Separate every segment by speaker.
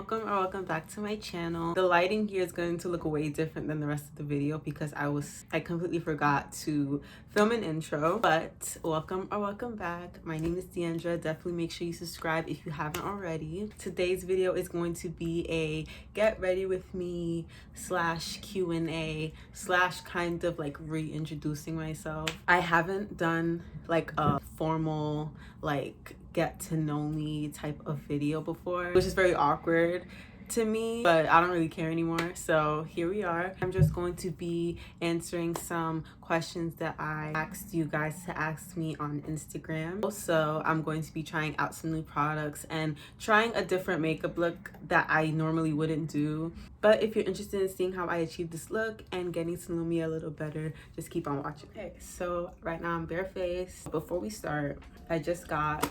Speaker 1: welcome or welcome back to my channel. The lighting here is going to look way different than the rest of the video because I completely forgot to film an intro, but welcome or welcome back. My name is Deandra. Definitely make sure you subscribe if you haven't already. Today's video is going to be a get ready with me / Q&A / kind of like reintroducing myself. I haven't done like a formal like get to know me type of video before, which is very awkward to me, but I don't really care anymore. So here we are. I'm just going to be answering some questions that I asked you guys to ask me on Instagram. Also, I'm going to be trying out some new products and trying a different makeup look that I normally wouldn't do. But if you're interested in seeing how I achieve this look and getting to know me a little better, just keep on watching. Okay, so right now I'm barefaced. Before we start, I just got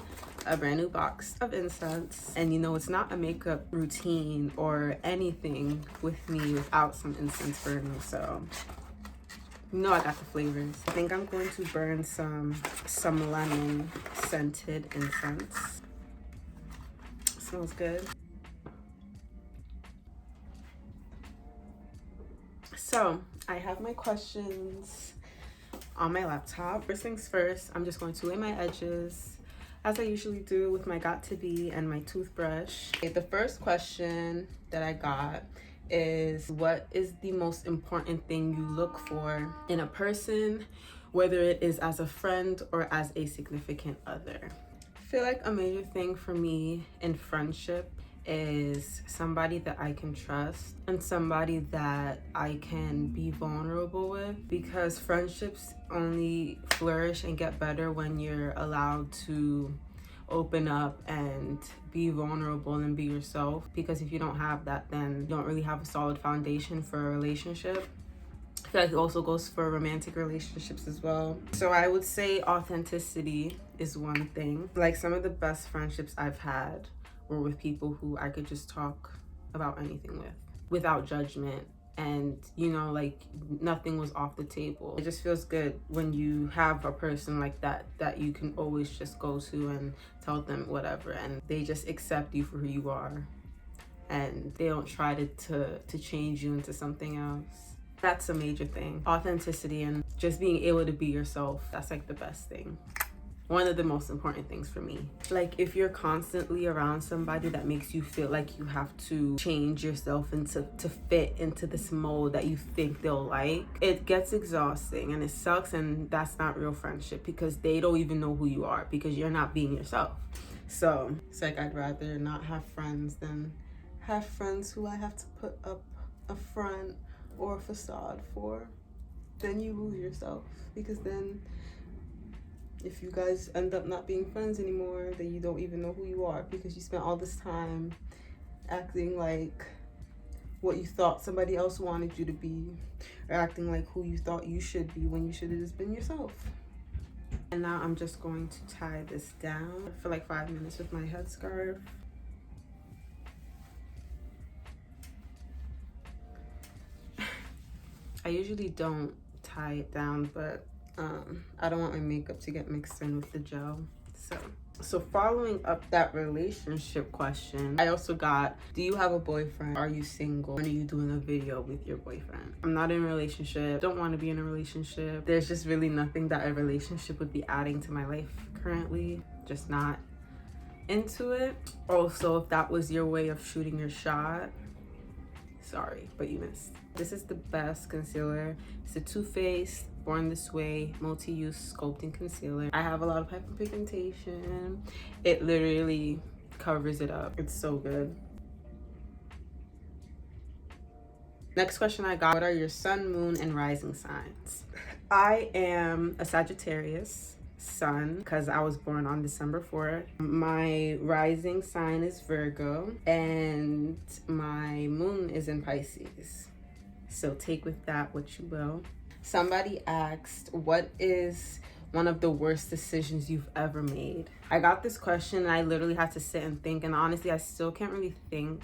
Speaker 1: a brand new box of incense, and you know it's not a makeup routine or anything with me without some incense burning, so you know I got the flavors. I think I'm going to burn some lemon scented incense. Smells good. So I have my questions on my laptop. First things first, I'm just going to lay my edges as I usually do with my got to be and my toothbrush. Okay, the first question that I got is, what is the most important thing you look for in a person, whether it is as a friend or as a significant other? I feel like a major thing for me in friendship is somebody that I can trust and somebody that I can be vulnerable with, because friendships only flourish and get better when you're allowed to open up and be vulnerable and be yourself. Because if you don't have that, then you don't really have a solid foundation for a relationship. I feel like it also goes for romantic relationships as well. So I would say authenticity is one thing. Like, some of the best friendships I've had were with people who I could just talk about anything with without judgment, and you know, like nothing was off the table. It just feels good when you have a person like that you can always just go to and tell them whatever, and they just accept you for who you are and they don't try to change you into something else. That's a major thing. Authenticity and just being able to be yourself, that's like the best thing. One of the most important things for me. Like, if you're constantly around somebody that makes you feel like you have to change yourself into to fit into this mold that you think they'll like, it gets exhausting and it sucks, and that's not real friendship because they don't even know who you are because you're not being yourself. So it's like, I'd rather not have friends than have friends who I have to put up a front or a facade for. Then you lose yourself, because then if you guys end up not being friends anymore, then you don't even know who you are because you spent all this time acting like what you thought somebody else wanted you to be, or acting like who you thought you should be when you should have just been yourself. And now I'm just going to tie this down for like 5 minutes with my headscarf. I usually don't tie it down, but I don't want my makeup to get mixed in with the gel. So following up that relationship question, I also got, do you have a boyfriend? Are you single? When are you doing a video with your boyfriend? I'm not in a relationship, don't want to be in a relationship. There's just really nothing that a relationship would be adding to my life currently. Just not into it. Also, if that was your way of shooting your shot, sorry, but you missed. This is the best concealer. It's a Too Faced Born This Way multi-use sculpting concealer. I have a lot of hyperpigmentation. It literally covers it up. It's so good. Next question I got, what are your sun, moon, and rising signs? I am a Sagittarius sun because I was born on December 4th. My rising sign is Virgo and my moon is in Pisces. So take with that what you will. Somebody asked, what is one of the worst decisions you've ever made? I got this question and I literally had to sit and think, and honestly I still can't really think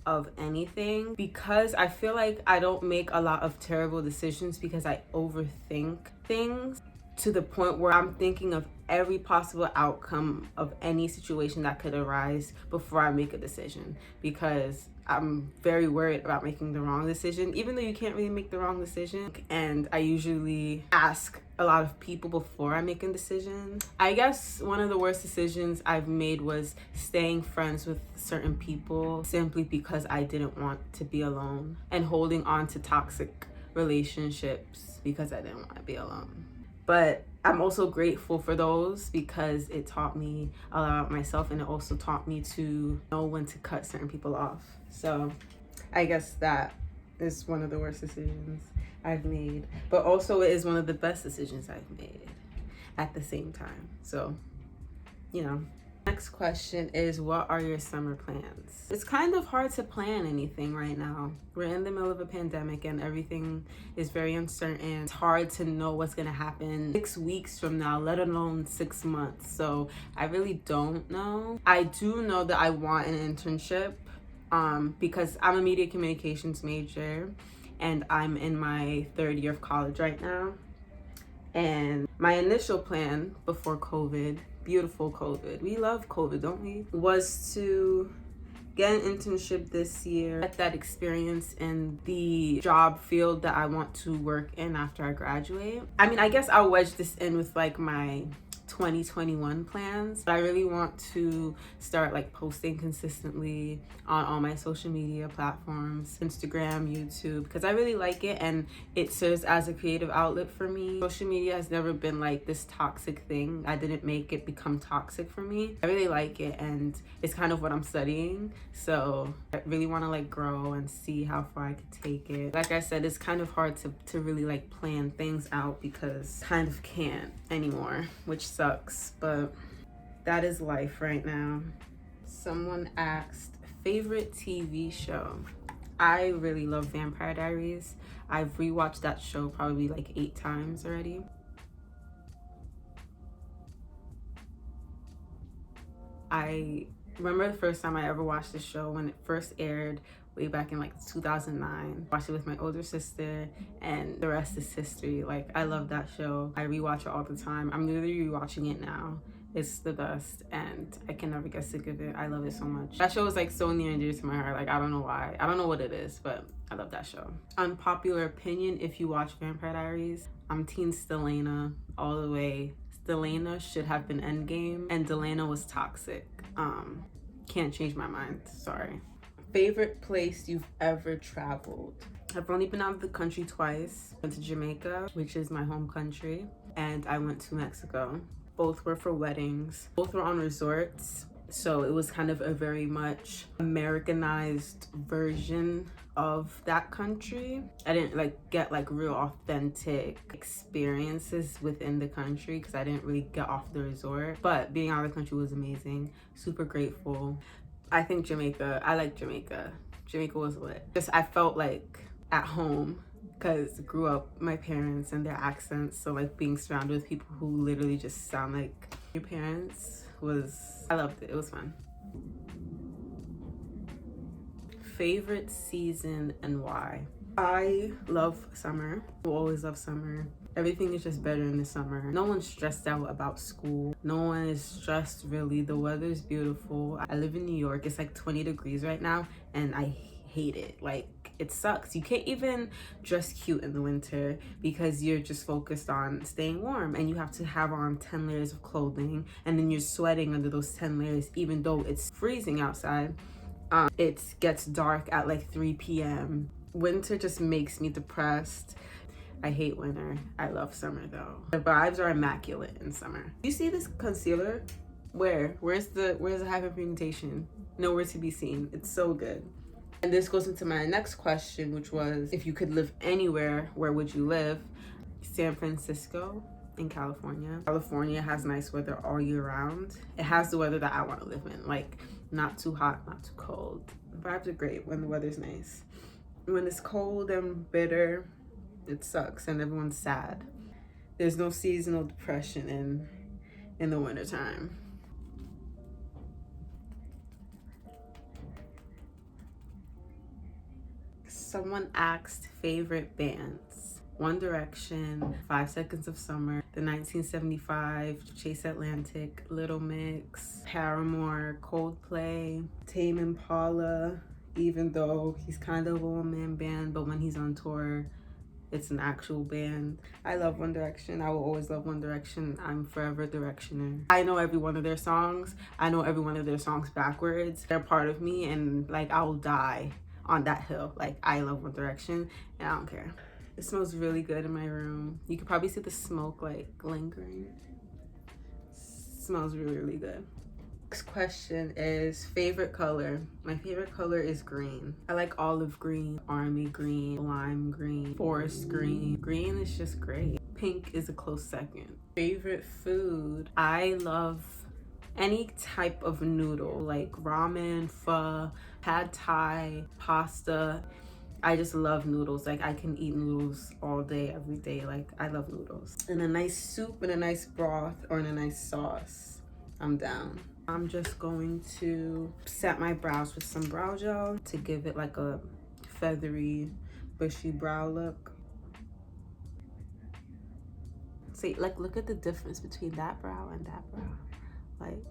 Speaker 1: of anything because I feel like I don't make a lot of terrible decisions because I overthink things. to the point where I'm thinking of every possible outcome of any situation that could arise before I make a decision, because I'm very worried about making the wrong decision, even though you can't really make the wrong decision. And I usually ask a lot of people before I make a decision. I guess one of the worst decisions I've made was staying friends with certain people simply because I didn't want to be alone, and holding on to toxic relationships because I didn't want to be alone. But I'm also grateful for those because it taught me a lot about myself, and it also taught me to know when to cut certain people off. So I guess that is one of the worst decisions I've made, but also it is one of the best decisions I've made at the same time. So, you know. Next question is, what are your summer plans? It's kind of hard to plan anything right now. We're in the middle of a pandemic and everything is very uncertain. It's hard to know what's gonna happen 6 weeks from now, let alone 6 months. So I really don't know. I do know that I want an internship because I'm a media communications major and I'm in my 3rd year of college right now. And my initial plan before COVID, beautiful COVID, we love COVID, don't we, was to get an internship this year, get that experience in the job field that I want to work in after I graduate. I mean, I guess I'll wedge this in with like my 2021 plans. I really want to start like posting consistently on all my social media platforms, Instagram, YouTube, because I really like it and it serves as a creative outlet for me. Social media has never been like this toxic thing. I didn't make it become toxic for me. I really like it and it's kind of what I'm studying. So I really want to like grow and see how far I could take it. Like I said, it's kind of hard to really like plan things out because kind of can't anymore, which sucks, but that is life right now. Someone asked, favorite TV show? I really love Vampire Diaries. I've rewatched that show probably like 8 times already. I remember the first time I ever watched the show when it first aired way back in like 2009. Watched it with my older sister and the rest is history. Like, I love that show. I rewatch it all the time. I'm literally rewatching it now. It's the best and I can never get sick of it. I love it so much. That show is like so near and dear to my heart. Like, I don't know why. I don't know what it is, but I love that show. Unpopular opinion, if you watch Vampire Diaries, I'm Team Stelena all the way. Stelena should have been Endgame and Delana was toxic. Can't change my mind, sorry. Favorite place you've ever traveled? I've only been out of the country twice. Went to Jamaica, which is my home country, and I went to Mexico. Both were for weddings. Both were on resorts, so it was kind of a very much Americanized version of that country. I didn't like get like real authentic experiences within the country because I didn't really get off the resort, but being out of the country was amazing. Super grateful. I think Jamaica, I like Jamaica. Jamaica was lit. Just I felt like at home because grew up my parents and their accents, so like being surrounded with people who literally just sound like your parents I loved it. It was fun. Favorite season and why? I love summer. I always love summer. Everything is just better in the summer. No one's stressed out about school. No one is stressed really. The weather's beautiful. I live in New York. It's like 20 degrees right now and I hate it. Like, it sucks. You can't even dress cute in the winter because you're just focused on staying warm and you have to have on 10 layers of clothing and then you're sweating under those 10 layers even though it's freezing outside. It gets dark at like 3 p.m. Winter just makes me depressed. I hate winter. I love summer though. The vibes are immaculate in summer. You see this concealer? Where's the hyperpigmentation? Nowhere to be seen. It's so good. And this goes into my next question, which was, if you could live anywhere, where would you live? San Francisco in California. California has nice weather all year round. It has the weather that I want to live in, like not too hot, not too cold. The vibes are great when the weather's nice. When it's cold and bitter, it sucks and everyone's sad. There's no seasonal depression in the wintertime. Someone asked favorite bands. One Direction, 5 Seconds of Summer, the 1975, Chase Atlantic, Little Mix, Paramore, Coldplay, Tame Impala, even though he's kind of a one-man band, but when he's on tour, it's an actual band. I love One Direction. I will always love One Direction. I'm forever Directioner. I know every one of their songs. I know every one of their songs backwards. They're part of me, and like I will die on that hill. Like I love One Direction and I don't care. It smells really good in my room. You can probably see the smoke like lingering. Smells really, really good. Next question is favorite color. My favorite color is green. I like olive green, army green, lime green, forest green. Green is just great. Pink is a close second. Favorite food. I love any type of noodle, like ramen, pho, pad thai, pasta. I just love noodles. Like I can eat noodles all day, every day. Like I love noodles. And a nice soup and a nice broth or in a nice sauce, I'm down. I'm just going to set my brows with some brow gel to give it like a feathery, bushy brow look. See, like look at the difference between that brow and that brow. Like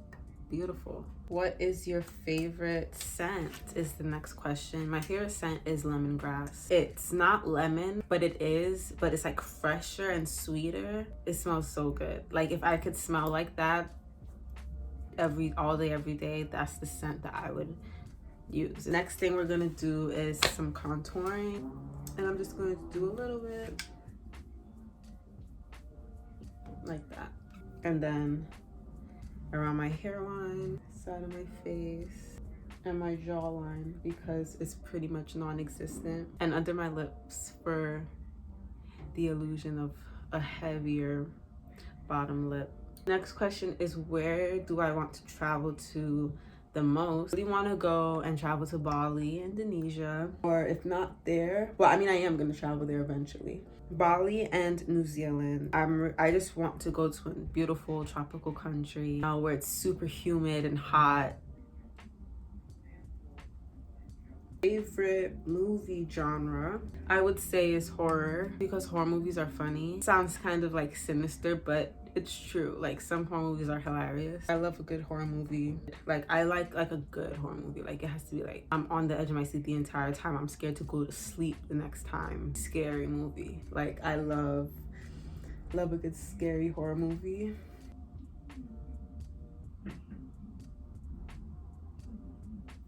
Speaker 1: beautiful. What is your favorite scent is the next question. My favorite scent is lemongrass. It's not lemon, but it's like fresher and sweeter. It smells so good. Like if I could smell like that all day, every day, that's the scent that I would use. Next thing we're gonna do is some contouring, and I'm just going to do a little bit like that, and then around my hairline, side of my face, and my jawline because it's pretty much non-existent, and under my lips for the illusion of a heavier bottom lip. Next question is where do I want to travel to the most? I really want to go and travel to Bali, Indonesia, or if not there, well, I mean, I am going to travel there eventually. Bali and New Zealand. I just want to go to a beautiful tropical country where it's super humid and hot. Favorite movie genre, I would say, is horror because horror movies are funny. Sounds kind of like sinister, but it's true. Like some horror movies are hilarious. I love a good horror movie. Like I like a good horror movie. Like it has to be like I'm on the edge of my seat the entire time. I'm scared to go to sleep the next time. Scary movie. Like I love a good scary horror movie.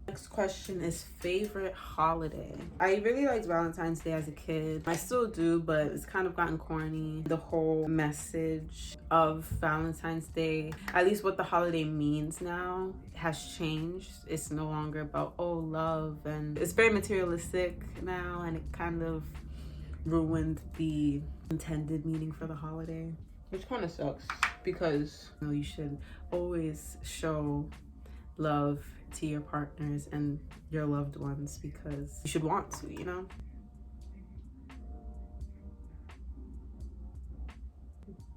Speaker 1: Next question is favorite holiday. I really liked Valentine's Day as a kid. I still do, but it's kind of gotten corny. The whole message of Valentine's Day, at least what the holiday means now, has changed. It's no longer about, oh, love, and it's very materialistic now, and it kind of ruined the intended meaning for the holiday, which kind of sucks because you should always show love to your partners and your loved ones because you should want to, you know?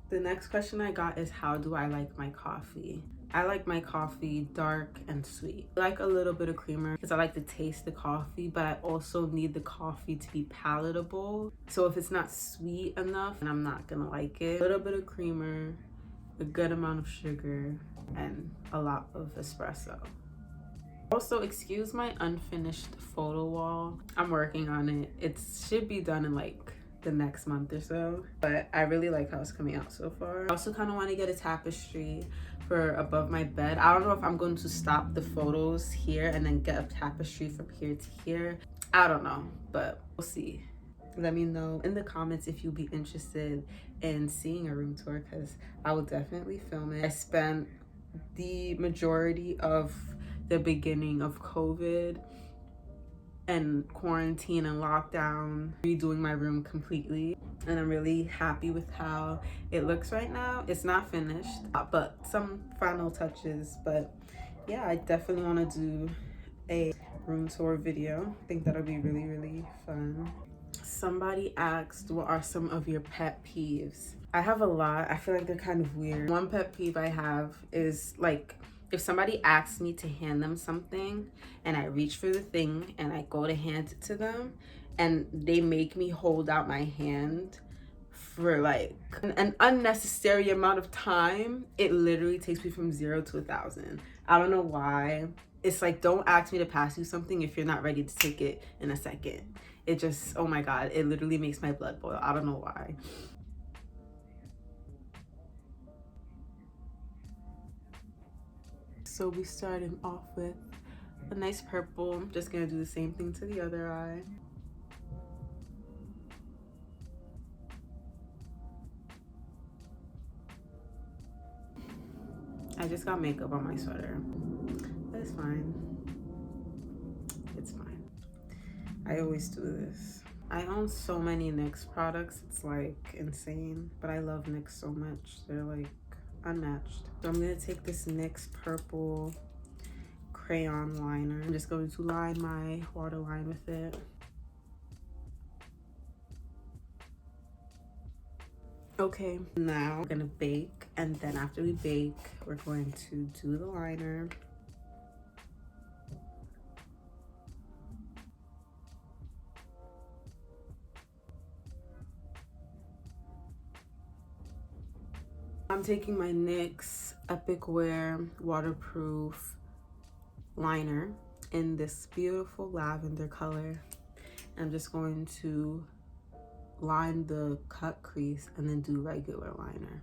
Speaker 1: The next question I got is how do I like my coffee? I like my coffee dark and sweet. I like a little bit of creamer because I like to taste the coffee, but I also need the coffee to be palatable. So if it's not sweet enough, then I'm not gonna like it. A little bit of creamer, a good amount of sugar, and a lot of espresso. Also, excuse my unfinished photo wall. I'm working on it. It should be done in like the next month or so, but I really like how it's coming out so far. I also kind of want to get a tapestry for above my bed. I don't know if I'm going to stop the photos here and then get a tapestry from here to here. I don't know, but we'll see. Let me know in the comments if you'd be interested in seeing a room tour because I will definitely film it. I spent the majority of the beginning of COVID and quarantine and lockdown redoing my room completely, and I'm really happy with how it looks right now. It's not finished, but some final touches. But yeah, I definitely want to do a room tour video. I think that'll be really, really fun. Somebody asked, what are some of your pet peeves? I have a lot. I feel like they're kind of weird. One pet peeve I have is like if somebody asks me to hand them something and I reach for the thing and I go to hand it to them and they make me hold out my hand for like an unnecessary amount of time. It literally takes me from 0 to 1,000. I don't know why. It's like, don't ask me to pass you something if you're not ready to take it in a second. It just, oh my God, it literally makes my blood boil. I don't know why. So we started off with a nice purple. I'm just gonna do the same thing to the other eye. I just got makeup on my sweater. It's fine. It's fine. I always do this. I own so many NYX products. It's like insane. But I love NYX so much. They're like unmatched. So I'm gonna take this NYX purple crayon liner. I'm just going to line my waterline with it. Okay, now we're gonna bake, and then after we bake, we're going to do the liner. I'm taking my NYX Epic Wear waterproof liner in this beautiful lavender color. I'm just going to line the cut crease and then do regular liner.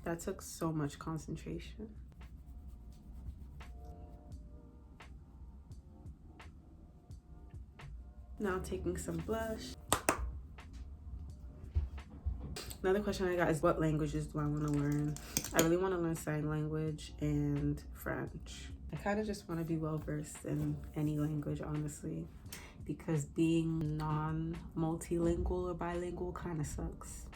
Speaker 1: That took so much concentration. Now taking some blush. Another question I got is, what languages do I want to learn? I really want to learn sign language and French. I kind of just want to be well versed in any language, honestly, because being non-multilingual or bilingual kind of sucks.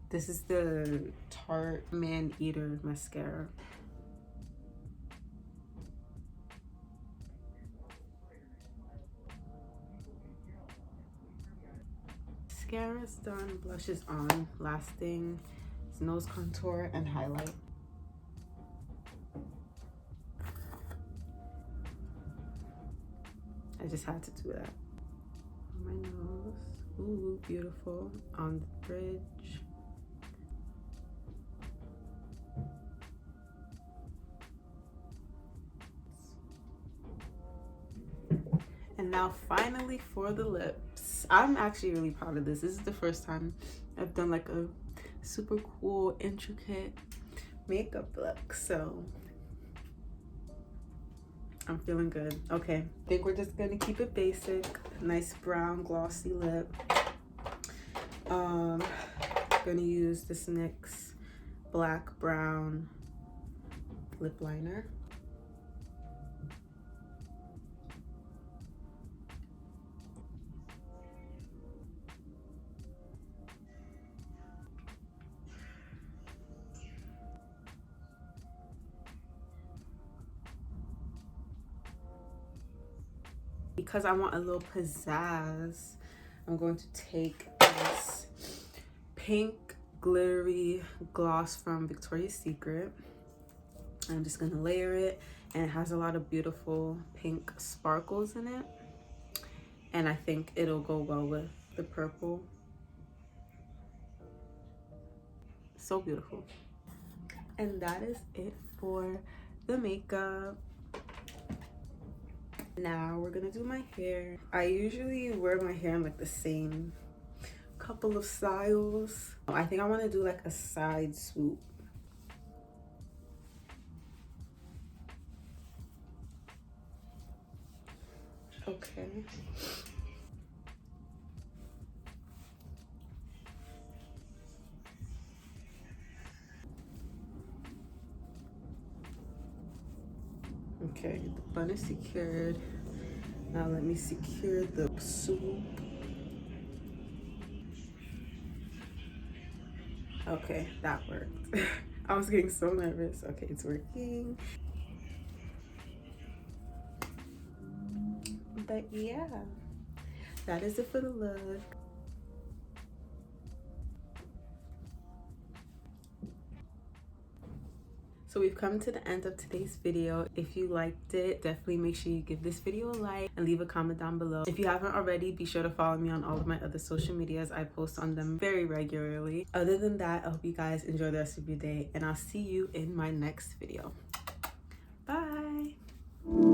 Speaker 1: This is the Tarte Man Eater mascara. Mascara's done, blush is on. Last thing is nose contour and highlight. I just had to do that. On my nose. Ooh, beautiful. On the bridge. And now finally for the lips. I'm actually really proud of this. This is the first time I've done like a super cool, intricate makeup look. So I'm feeling good. Okay, I think we're just gonna keep it basic. Nice brown glossy lip. Gonna use this NYX black brown lip liner. Because I want a little pizzazz, I'm going to take this pink glittery gloss from Victoria's Secret. I'm just gonna layer it, and it has a lot of beautiful pink sparkles in it. And I think it'll go well with the purple. So beautiful. And that is it for the makeup. Now we're gonna do my hair. I usually wear my hair in like the same couple of styles. I think I want to do like a side swoop. Okay. Okay, the bun is secured. Now let me secure the swoop. Okay, that worked. I was getting so nervous. Okay, it's working. But yeah, that is it for the look. So we've come to the end of today's video. If you liked it, definitely make sure you give this video a like and leave a comment down below. If you haven't already, be sure to follow me on all of my other social medias. I post on them very regularly. Other than that, I hope you guys enjoy the rest of your day, and I'll see you in my next video. Bye.